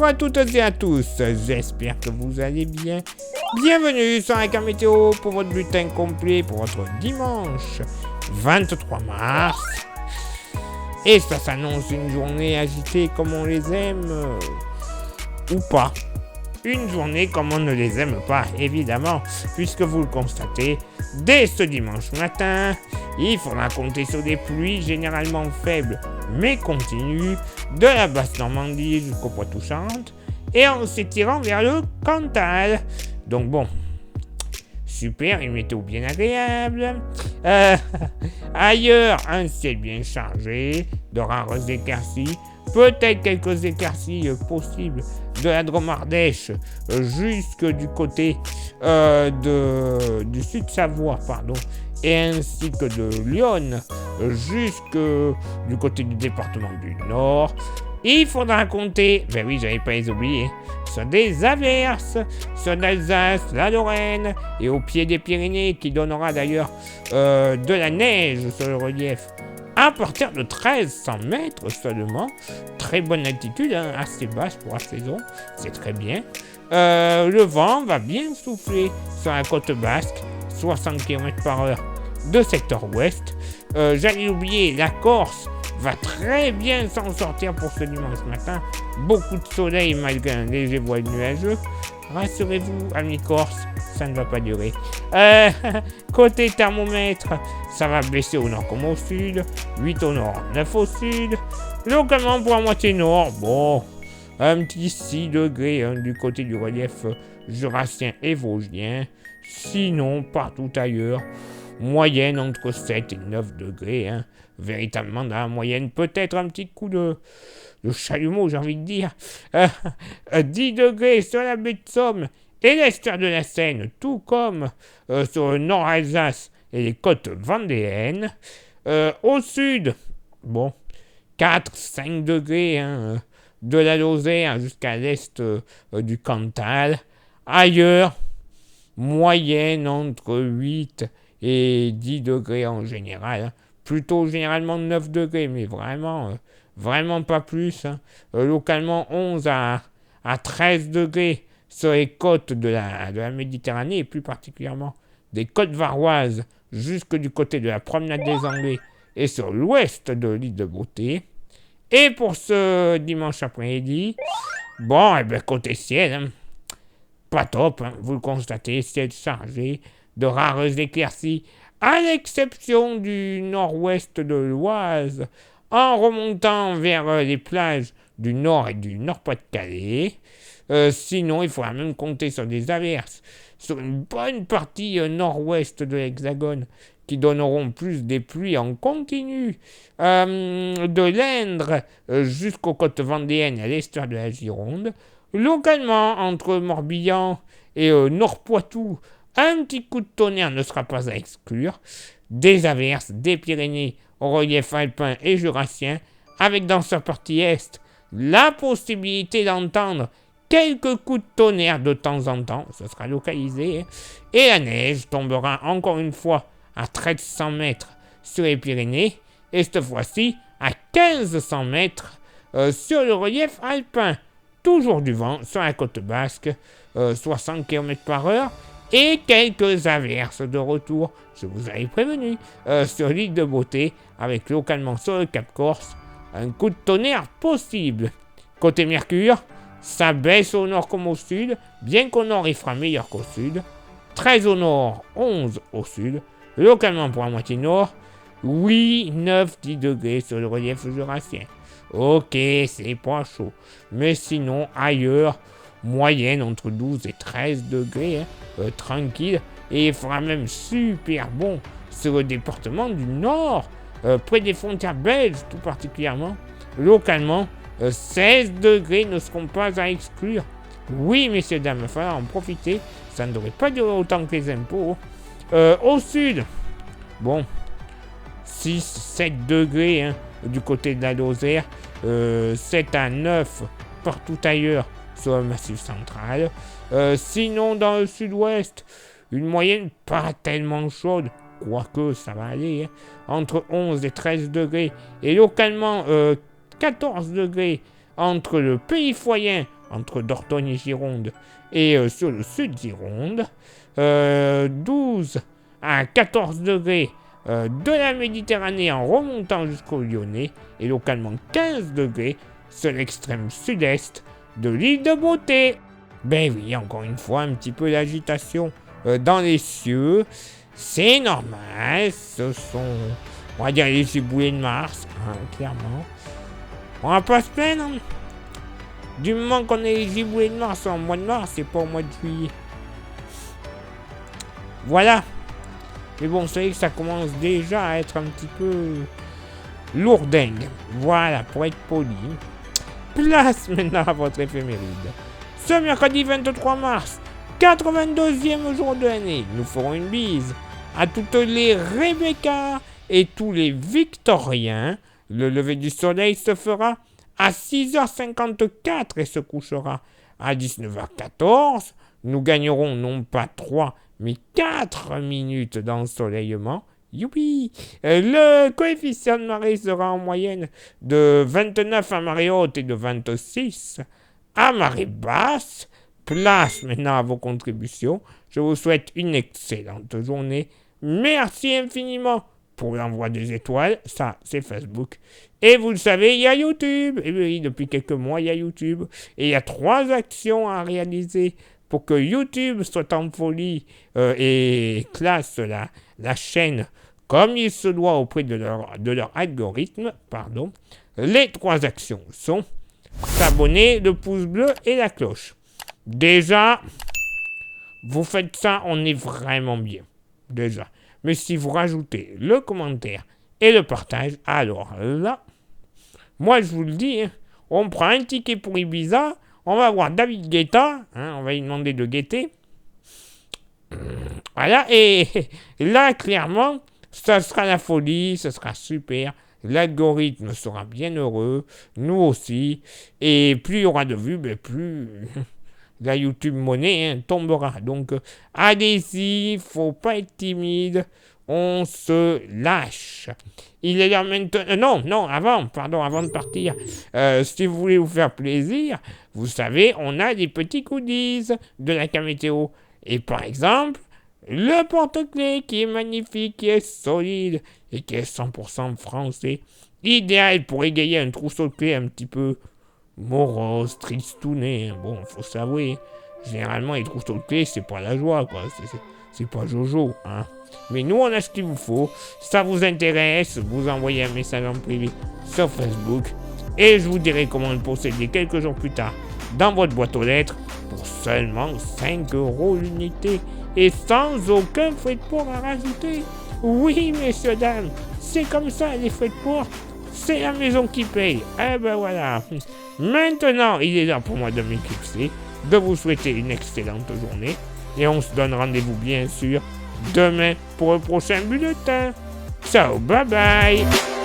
à toutes et à tous, j'espère que vous allez bien. Bienvenue sur la carte météo pour votre bulletin complet pour votre dimanche 23 mars. Et ça s'annonce une journée agitée comme on les aime, ou pas. Une journée comme on ne les aime pas, évidemment, puisque vous le constatez, dès ce dimanche matin, il faudra compter sur des pluies généralement faibles, mais continues, de la basse Normandie jusqu'au Poitou-Charentes, et en s'étirant vers le Cantal. Donc bon, super, une météo bien agréable. Ailleurs, un ciel bien chargé, de rares éclaircies, peut-être quelques éclaircies possibles de la Drôme-Ardèche jusque du côté du Sud-Savoie, et ainsi que de Lyon jusque du côté du département du Nord. Il faudra compter, ben oui, j'avais pas les oublier, sur des averses, sur l'Alsace, la Lorraine et au pied des Pyrénées, qui donnera d'ailleurs de la neige sur le relief à partir de 1300 mètres seulement. Très bonne altitude, assez basse pour la saison, c'est très bien. Le vent va bien souffler sur la côte basque, 60 km/h de secteur ouest. J'allais oublier, la Corse va très bien s'en sortir pour ce dimanche matin. Beaucoup de soleil malgré un léger voile nuageux. Rassurez-vous, amis Corse, ça ne va pas durer. Côté thermomètre, ça va baisser au nord comme au sud. 8 au nord, 9 au sud. Localement pour la moitié nord, bon, un petit 6 degrés du côté du relief jurassien et vosgien. Sinon, partout ailleurs, moyenne entre 7 et 9 degrés. Véritablement dans la moyenne, peut-être un petit coup de chalumeau, j'ai envie de dire. 10 degrés sur la baie de Somme et l'estuaire de la Seine, tout comme sur le nord Alsace et les côtes vendéennes. Au sud, bon, 4-5 degrés de la Lozère jusqu'à l'est du Cantal. Ailleurs, moyenne entre 8 et 10 degrés en général. Plutôt généralement 9 degrés, mais vraiment pas plus. Localement 11 à 13 degrés sur les côtes de la Méditerranée, et plus particulièrement des côtes varoises jusque du côté de la promenade des Anglais et sur l'ouest de l'île de Beauté. Et pour ce dimanche après-midi, bon, côté ciel, pas top, vous le constatez, ciel chargé, de rares éclaircies, à l'exception du nord-ouest de l'Oise, en remontant vers les plages du nord et du nord-Pas-de-Calais. Sinon, il faudra même compter sur des averses sur une bonne partie nord-ouest de l'Hexagone, qui donneront plus des pluies en continu de l'Indre jusqu'aux côtes vendéennes et à l'estuaire de la Gironde. Localement, entre Morbihan et Nord-Poitou, un petit coup de tonnerre ne sera pas à exclure. Des averses des Pyrénées au relief alpin et jurassien, avec dans sa partie est la possibilité d'entendre quelques coups de tonnerre de temps en temps, ce sera localisé, et la neige tombera encore une fois à 1300 mètres sur les Pyrénées, et cette fois-ci à 1500 mètres sur le relief alpin. Toujours du vent sur la côte basque, 60 km/h, et quelques averses de retour, je vous avais prévenu, sur l'île de Beauté, avec localement sur le Cap Corse, un coup de tonnerre possible. Côté Mercure, ça baisse au nord comme au sud, bien qu'au nord il fera meilleur qu'au sud. 13 au nord, 11 au sud, localement pour la moitié nord, 8, 9, 10 degrés sur le relief jurassien. Ok, c'est pas chaud, mais sinon ailleurs, moyenne entre 12 et 13 degrés, tranquille, et il fera même super bon sur le département du Nord, près des frontières belges tout particulièrement. Localement, 16 degrés ne seront pas à exclure. Oui, messieurs, dames, il va falloir en profiter, ça ne devrait pas durer autant que les impôts. Au sud, bon, 6, 7 degrés du côté de la Lozère, 7 à 9 partout ailleurs sur le massif central. Sinon, dans le sud-ouest, une moyenne pas tellement chaude, quoique ça va aller, entre 11 et 13 degrés, et localement 14 degrés entre le Pays Foyen entre Dordogne et Gironde, et sur le sud Gironde, 12 à 14 degrés de la Méditerranée en remontant jusqu'au Lyonnais, et localement 15 degrés sur l'extrême sud-est de l'île de Beauté. Ben oui, encore une fois, un petit peu d'agitation dans les cieux. C'est normal, ce sont, on va dire, les giboulées de Mars, hein, clairement. On va pas se plaindre. Hein. Du moment qu'on est les giboulées de Mars en mois de mars, c'est pas au mois de juillet. Voilà. Mais bon, c'est vrai que ça commence déjà à être un petit peu lourdingue. Voilà, pour être poli. Place maintenant à votre éphéméride. Ce mercredi 23 mars, 82e jour de l'année, nous ferons une bise à toutes les Rebecca et tous les Victoriens. Le lever du soleil se fera à 6h54 et se couchera à 19h14. Nous gagnerons non pas 3, mais 4 minutes d'ensoleillement. Youpi! Le coefficient de marée sera en moyenne de 29 à marée haute et de 26 à marée basse. Place maintenant à vos contributions. Je vous souhaite une excellente journée. Merci infiniment pour l'envoi des étoiles. Ça, c'est Facebook. Et vous le savez, il y a YouTube. Et oui, depuis quelques mois, il y a YouTube. Et il y a 3 actions à réaliser pour que YouTube soit en folie et classe la chaîne comme il se doit auprès de leur algorithme. Pardon. Les 3 actions sont s'abonner, le pouce bleu et la cloche. Déjà, vous faites ça, on est vraiment bien. Déjà. Mais si vous rajoutez le commentaire et le partage, alors là, moi je vous le dis, hein, on prend un ticket pour Ibiza, on va voir David Guetta, hein, on va lui demander de guetter. Voilà, et là, clairement, ça sera la folie, ça sera super. L'algorithme sera bien heureux, nous aussi. Et plus il y aura de vues, ben plus la YouTube monnaie tombera. Donc, allez-y, faut pas être timide. On se lâche. Il est là maintenant... avant de partir. Si vous voulez vous faire plaisir, vous savez, on a des petits goodies de la Camétéo. Et par exemple, le porte-clés qui est magnifique, qui est solide et qui est 100% français. Idéal pour égayer un trousseau de clés un petit peu morose, tristouné. Bon, faut s'avouer, généralement les trousseaux de clés, c'est pas la joie, quoi. C'est pas Jojo, hein. Mais nous, on a ce qu'il vous faut. Ça vous intéresse, vous envoyez un message en privé sur Facebook. Et je vous dirai comment le posséder quelques jours plus tard dans votre boîte aux lettres pour seulement 5 € l'unité. Et sans aucun frais de port à rajouter. Oui, messieurs, dames, c'est comme ça, les frais de port. C'est la maison qui paye. Eh ben voilà. Maintenant, il est là pour moi de m'éclipser, de vous souhaiter une excellente journée. Et on se donne rendez-vous, bien sûr, demain pour le prochain bulletin. Ciao, bye bye.